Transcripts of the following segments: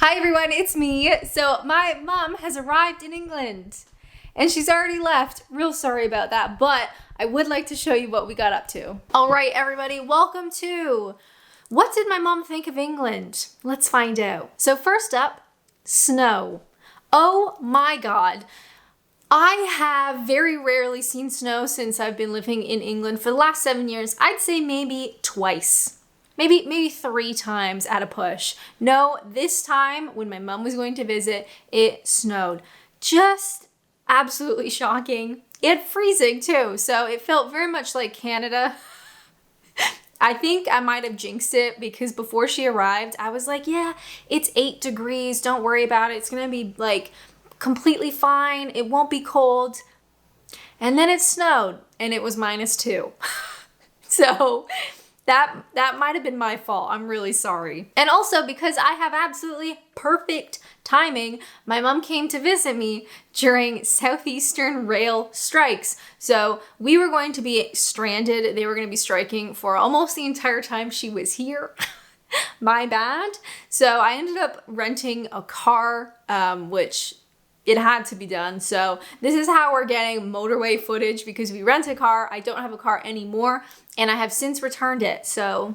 Hi everyone, it's me. So my mom has arrived in England and she's already left. Real sorry about that, but I would like to show you what we got up to. All right, everybody, welcome to What Did My Mom Think of England? Let's find out. So first up, snow. Oh my God. I have very rarely seen snow since I've been living in England for the last 7 years. I'd say maybe twice. Maybe 3 times at a push. No, this time when my mom was going to visit, it snowed. Just absolutely shocking. It freezing too, so it felt very much like Canada. I think I might have jinxed it because before she arrived, I was like, yeah, it's 8 degrees. Don't worry about it. It's gonna be like completely fine. It won't be cold. And then it snowed and it was -2. So that might have been my fault. I'm really sorry. And also because I have absolutely perfect timing, my mom came to visit me during Southeastern rail strikes. So we were going to be stranded. They were going to be striking for almost the entire time she was here. My bad. So I ended up renting a car, which it had to be done. So this is how we're getting motorway footage because we rent a car. I don't have a car anymore and I have since returned it. So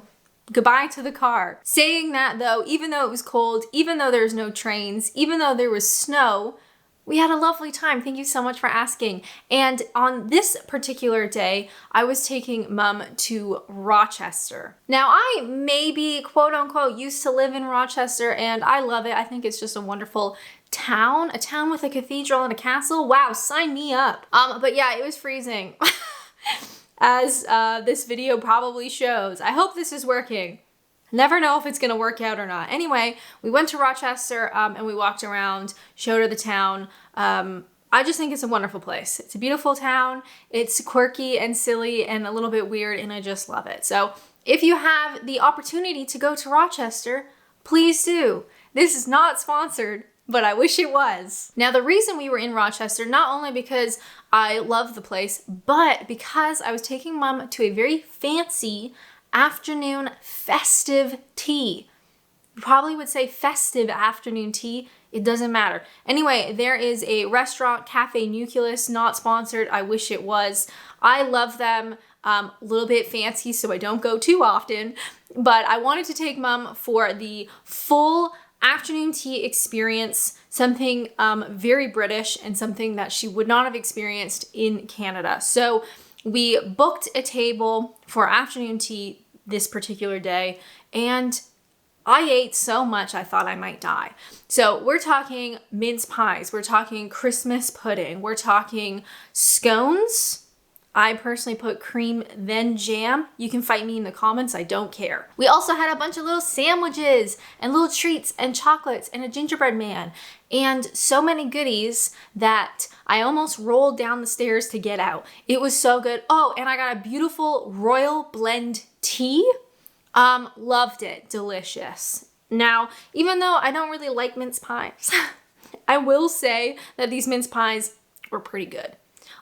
goodbye to the car. Saying that though, even though it was cold, even though there's no trains, even though there was snow, we had a lovely time. Thank you so much for asking. And on this particular day, I was taking mom to Rochester. Now I maybe quote unquote used to live in Rochester and I love it. I think it's just a wonderful town, a town with a cathedral and a castle. Wow, sign me up. But yeah, it was freezing as this video probably shows. I hope this is working. Never know if it's gonna work out or not. Anyway, we went to Rochester and we walked around, showed her the town. I just think it's a wonderful place. It's a beautiful town. It's quirky and silly and a little bit weird and I just love it. So if you have the opportunity to go to Rochester, please do. This is not sponsored, but I wish it was. Now, the reason we were in Rochester, not only because I love the place, but because I was taking mom to a very fancy afternoon festive tea. You probably would say festive afternoon tea. It doesn't matter. Anyway, there is a restaurant, Cafe Nucleus, not sponsored. I wish it was. I love them. A little bit fancy, so I don't go too often. But I wanted to take mom for the full afternoon tea experience, something very British and something that she would not have experienced in Canada. So we booked a table for afternoon tea this particular day and I ate so much I thought I might die. So we're talking mince pies, we're talking Christmas pudding, we're talking scones. I personally put cream, then jam. You can fight me in the comments, I don't care. We also had a bunch of little sandwiches and little treats and chocolates and a gingerbread man and so many goodies that I almost rolled down the stairs to get out. It was so good. Oh, and I got a beautiful royal blend tea. Loved it, delicious. Now, even though I don't really like mince pies, I will say that these mince pies were pretty good.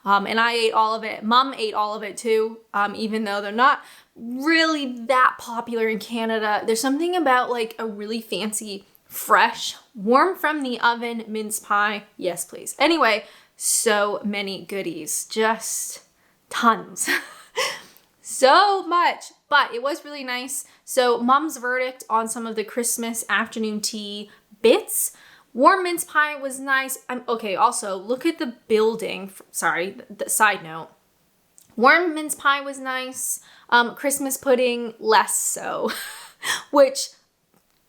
And I ate all of it. Mom ate all of it too, even though they're not really that popular in Canada. There's something about like a really fancy, fresh, warm from the oven mince pie. Yes, please. Anyway, so many goodies, just tons. So much, but it was really nice. So mom's verdict on some of the Christmas afternoon tea bits. Warm mince pie was nice. Okay, also, look at the building. Sorry, the side note. Warm mince pie was nice. Christmas pudding, less so. Which,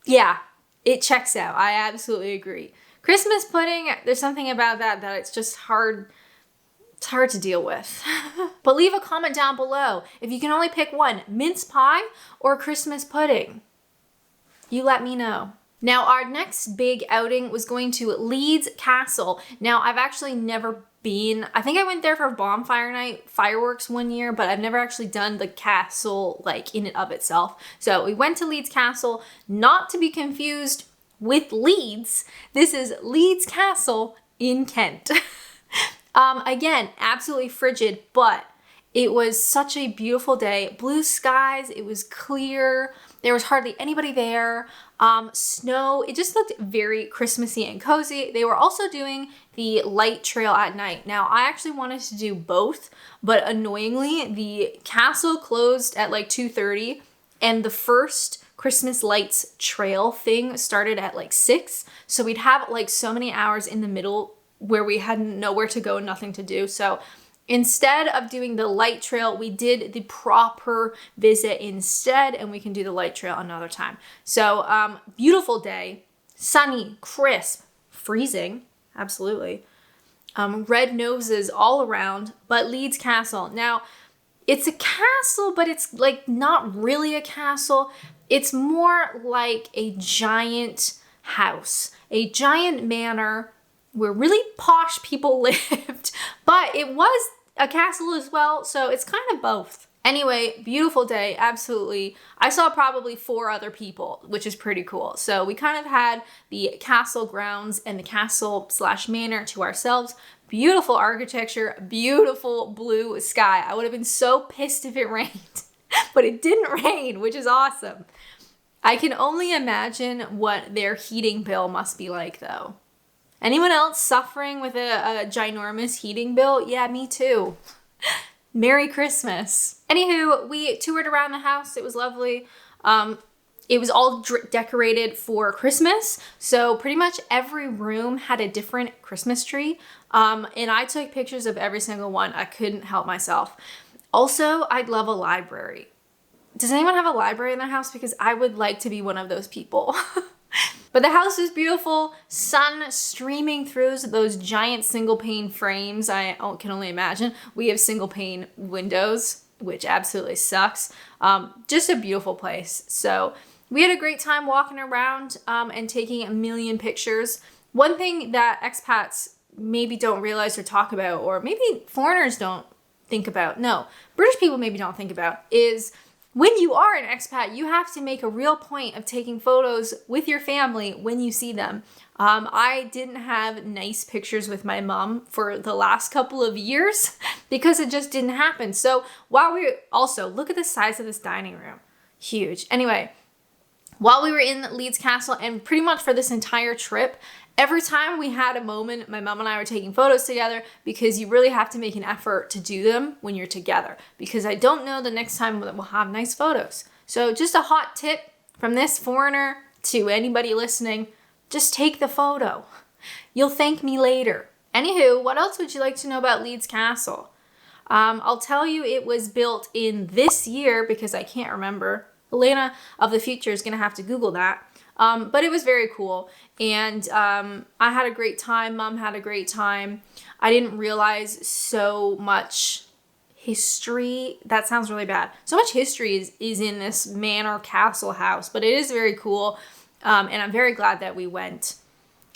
yeah, it checks out. I absolutely agree. Christmas pudding, there's something about that it's just hard. It's hard to deal with. But leave a comment down below. If you can only pick one, mince pie or Christmas pudding, you let me know. Now, our next big outing was going to Leeds Castle. Now, I've actually never been. I think I went there for bonfire night, fireworks one year, but I've never actually done the castle like in and of itself. So we went to Leeds Castle, not to be confused with Leeds. This is Leeds Castle in Kent. Again, absolutely frigid, but it was such a beautiful day. Blue skies, it was clear. There was hardly anybody there. Snow, it just looked very Christmassy and cozy. They were also doing the light trail at night. Now, I actually wanted to do both, but annoyingly, the castle closed at like 2:30, and the first Christmas lights trail thing started at like 6. So we'd have like so many hours in the middle where we had nowhere to go and nothing to do. So instead of doing the light trail, we did the proper visit instead, and we can do the light trail another time. So beautiful day, sunny, crisp, freezing, absolutely. Red noses all around, but Leeds Castle. Now, it's a castle, but it's like not really a castle. It's more like a giant house, a giant manor where really posh people lived, but it was a castle as well, so it's kind of both. Anyway, beautiful day, absolutely. I saw probably 4 other people, which is pretty cool. So we kind of had the castle grounds and the castle/manor to ourselves. Beautiful architecture, beautiful blue sky. I would have been so pissed if it rained, but it didn't rain, which is awesome. I can only imagine what their heating bill must be like, though. Anyone else suffering with a ginormous heating bill? Yeah, me too. Merry Christmas. Anywho, we toured around the house. It was lovely. It was all decorated for Christmas. So pretty much every room had a different Christmas tree. And I took pictures of every single one. I couldn't help myself. Also, I'd love a library. Does anyone have a library in their house? Because I would like to be one of those people. But the house is beautiful, sun streaming through those giant single pane frames. I can only imagine. We have single pane windows, which absolutely sucks. Just a beautiful place. So we had a great time walking around and taking a million pictures. One thing that expats maybe don't realize or talk about, or maybe foreigners don't think about, no, British people maybe don't think about, is when you are an expat, you have to make a real point of taking photos with your family when you see them. I didn't have nice pictures with my mom for the last couple of years because it just didn't happen. So while look at the size of this dining room. Huge. Anyway, while we were in Leeds Castle, and pretty much for this entire trip, every time we had a moment, my mom and I were taking photos together, because you really have to make an effort to do them when you're together, because I don't know the next time that we'll have nice photos. So just a hot tip from this foreigner to anybody listening, just take the photo. You'll thank me later. Anywho, what else would you like to know about Leeds Castle? I'll tell you it was built in this year because I can't remember. Alanna of the future is going to have to Google that. But it was very cool, and I had a great time. Mom had a great time. I didn't realize so much history. That sounds really bad. So much history is in this manor castle house, but it is very cool, and I'm very glad that we went.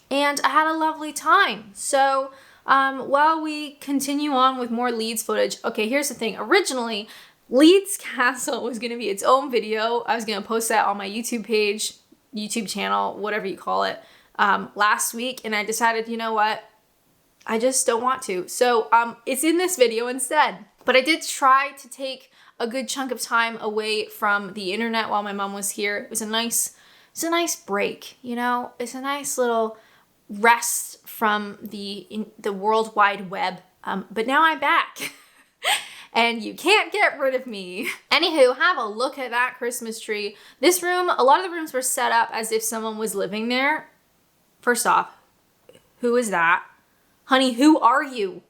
And I had a lovely time. So while we continue on with more Leeds footage, okay, here's the thing. Originally, Leeds Castle was going to be its own video. I was going to post that on my YouTube page, YouTube channel, whatever you call it, last week, and I decided, you know what, I just don't want to. So it's in this video instead. But I did try to take a good chunk of time away from the internet while my mom was here. It was a nice break, you know. It's a nice little rest from the World Wide Web. But now I'm back. And you can't get rid of me. Anywho, have a look at that Christmas tree. This room, a lot of the rooms were set up as if someone was living there. First off, who is that? Honey, who are you?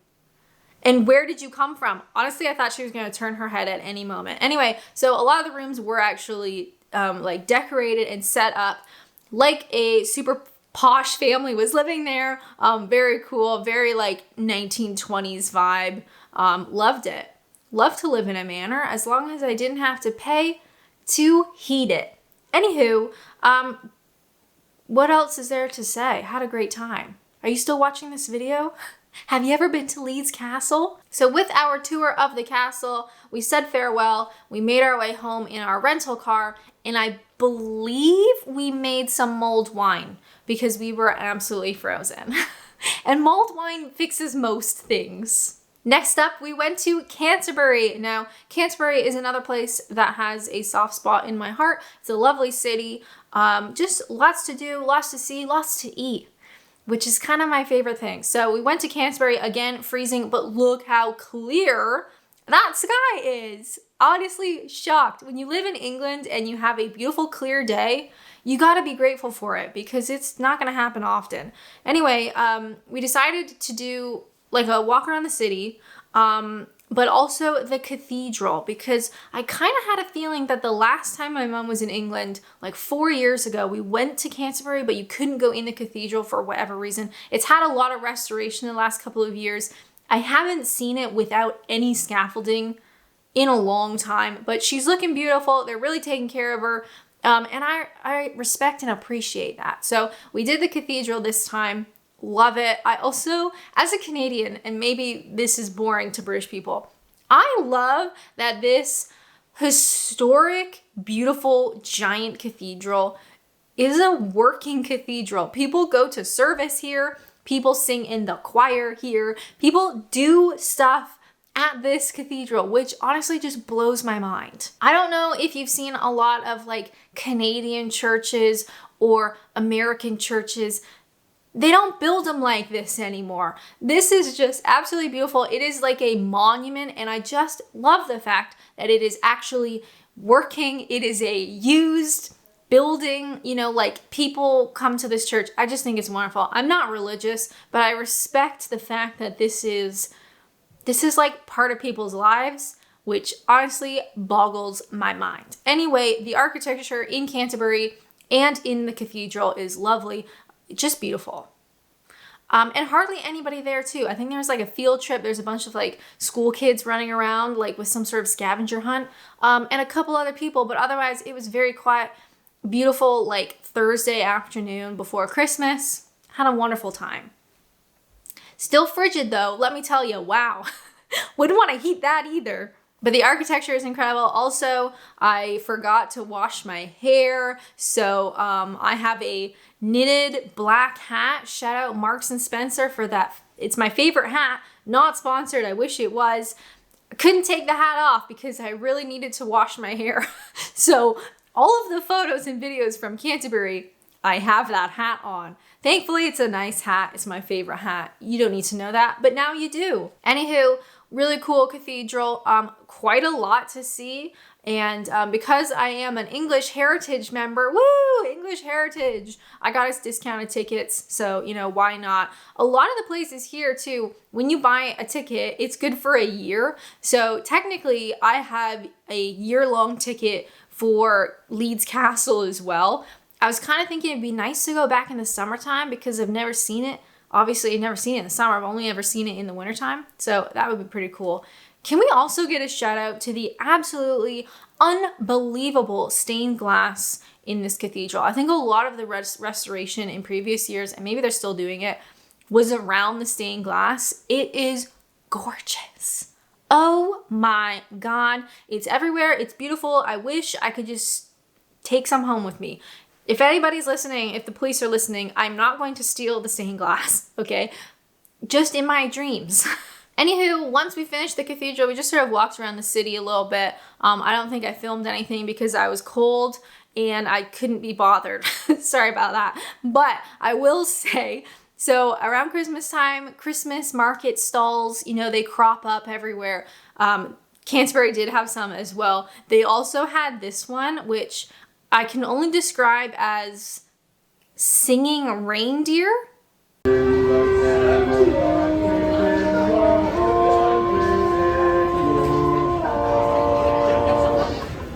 And where did you come from? Honestly, I thought she was gonna turn her head at any moment. Anyway, so a lot of the rooms were actually like decorated and set up like a super posh family was living there. Very cool, very like 1920s vibe. Loved it. Love to live in a manor as long as I didn't have to pay to heat it. Anywho, what else is there to say? Had a great time. Are you still watching this video? Have you ever been to Leeds Castle? So with our tour of the castle, we said farewell. We made our way home in our rental car, and I believe we made some mulled wine because we were absolutely frozen. And mulled wine fixes most things. Next up, we went to Canterbury. Now, Canterbury is another place that has a soft spot in my heart. It's a lovely city. Just lots to do, lots to see, lots to eat, which is kind of my favorite thing. So we went to Canterbury, again, freezing, but look how clear that sky is. Honestly, shocked. When you live in England and you have a beautiful, clear day, you gotta be grateful for it because it's not gonna happen often. Anyway, we decided to do like a walk around the city, but also the cathedral, because I kind of had a feeling that the last time my mom was in England, like 4 years ago, we went to Canterbury, but you couldn't go in the cathedral for whatever reason. It's had a lot of restoration in the last couple of years. I haven't seen it without any scaffolding in a long time, but she's looking beautiful. They're really taking care of her. And I respect and appreciate that. So we did the cathedral this time. Love it. I also, as a Canadian, and maybe this is boring to British people, I love that this historic, beautiful, giant cathedral is a working cathedral. People go to service here. People sing in the choir here. People do stuff at this cathedral, which honestly just blows my mind. I don't know if you've seen a lot of like Canadian churches or American churches. They don't build them like this anymore. This is just absolutely beautiful. It is like a monument, and I just love the fact that it is actually working. It is a used building, you know, like people come to this church. I just think it's wonderful. I'm not religious, but I respect the fact that this is like part of people's lives, which honestly boggles my mind. Anyway, the architecture in Canterbury and in the cathedral is lovely. Just beautiful. And hardly anybody there too. I think there was like a field trip. There's a bunch of like school kids running around like with some sort of scavenger hunt, and a couple other people, but otherwise it was very quiet, beautiful, like Thursday afternoon before Christmas. Had a wonderful time. Still frigid though, let me tell you, wow. Wouldn't want to heat that either. But the architecture is incredible. Also, I forgot to wash my hair. So I have a knitted black hat. Shout out Marks and Spencer for that. It's my favorite hat. Not sponsored. I wish it was. I couldn't take the hat off because I really needed to wash my hair. So all of the photos and videos from Canterbury, I have that hat on. Thankfully, it's a nice hat. It's my favorite hat. You don't need to know that, but now you do. Anywho, really cool cathedral, quite a lot to see. And because I am an English Heritage member, woo, English Heritage, I got us discounted tickets. So, you know, why not? A lot of the places here too, when you buy a ticket, it's good for a year. So technically I have a year-long ticket for Leeds Castle as well. I was kind of thinking it'd be nice to go back in the summertime because I've never seen it. Obviously, I've never seen it in the summer. I've only ever seen it in the wintertime. So that would be pretty cool. Can we also get a shout out to the absolutely unbelievable stained glass in this cathedral? I think a lot of the restoration in previous years, and maybe they're still doing it, was around the stained glass. It is gorgeous. Oh my God. It's everywhere. It's beautiful. I wish I could just take some home with me. If anybody's listening, if the police are listening, I'm not going to steal the stained glass, okay? Just in my dreams. Anywho, once we finished the cathedral, we just sort of walked around the city a little bit. I don't think I filmed anything because I was cold and I couldn't be bothered. Sorry about that. But I will say, so around Christmas time, Christmas market stalls, you know, they crop up everywhere. Canterbury did have some as well. They also had this one, which I can only describe as singing reindeer.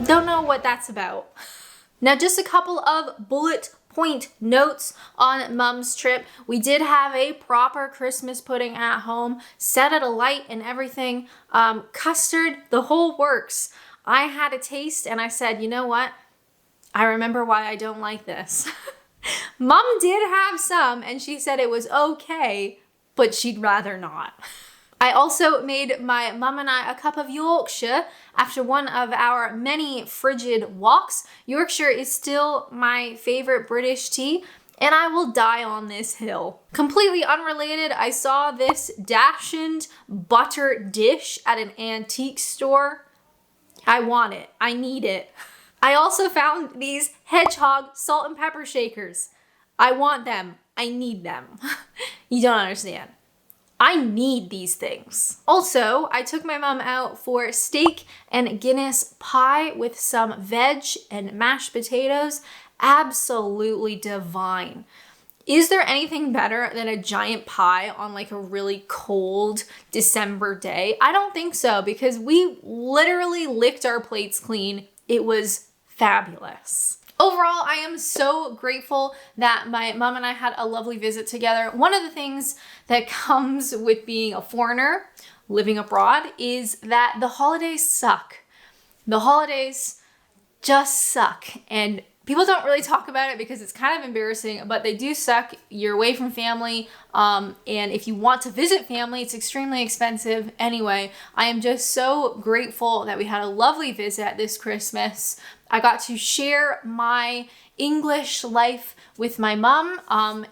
Don't know what that's about. Now, just a couple of bullet point notes on Mum's trip. We did have a proper Christmas pudding at home, set it alight and everything. Custard, the whole works. I had a taste and I said, you know what? I remember why I don't like this. Mom did have some and she said it was okay, but she'd rather not. I also made my mum and I a cup of Yorkshire after one of our many frigid walks. Yorkshire is still my favorite British tea. and I will die on this hill. Completely unrelated, I saw this dashend butter dish at an antique store. I want it. I need it. I also found these hedgehog salt and pepper shakers. I want them. I need them. You don't understand. I need these things. Also, I took my mom out for steak and Guinness pie with some veg and mashed potatoes. Absolutely divine. Is there anything better than a giant pie on like a really cold December day? I don't think so, because we literally licked our plates clean. It was fabulous. Overall, I am so grateful that my mom and I had a lovely visit together. One of the things that comes with being a foreigner living abroad is that the holidays suck. The holidays just suck, and people don't really talk about it because it's kind of embarrassing, but they do suck. You're away from family, and if you want to visit family, it's extremely expensive. Anyway, I am just so grateful that we had a lovely visit this Christmas. I got to share my English life with my mom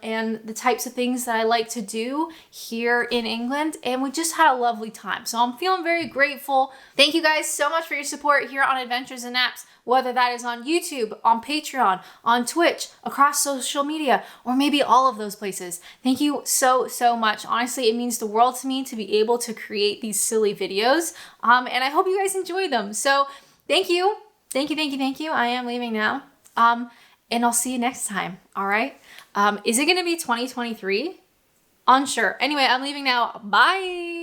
and the types of things that I like to do here in England, and we just had a lovely time. So I'm feeling very grateful. Thank you guys so much for your support here on Adventures in Naps, whether that is on YouTube, on Patreon, on Twitch, across social media, or maybe all of those places. Thank you so, so much. Honestly, it means the world to me to be able to create these silly videos, and I hope you guys enjoy them. So thank you. Thank you, thank you, thank you. I am leaving now. And I'll see you next time, all right? Is it gonna be 2023? Unsure. Anyway, I'm leaving now. Bye.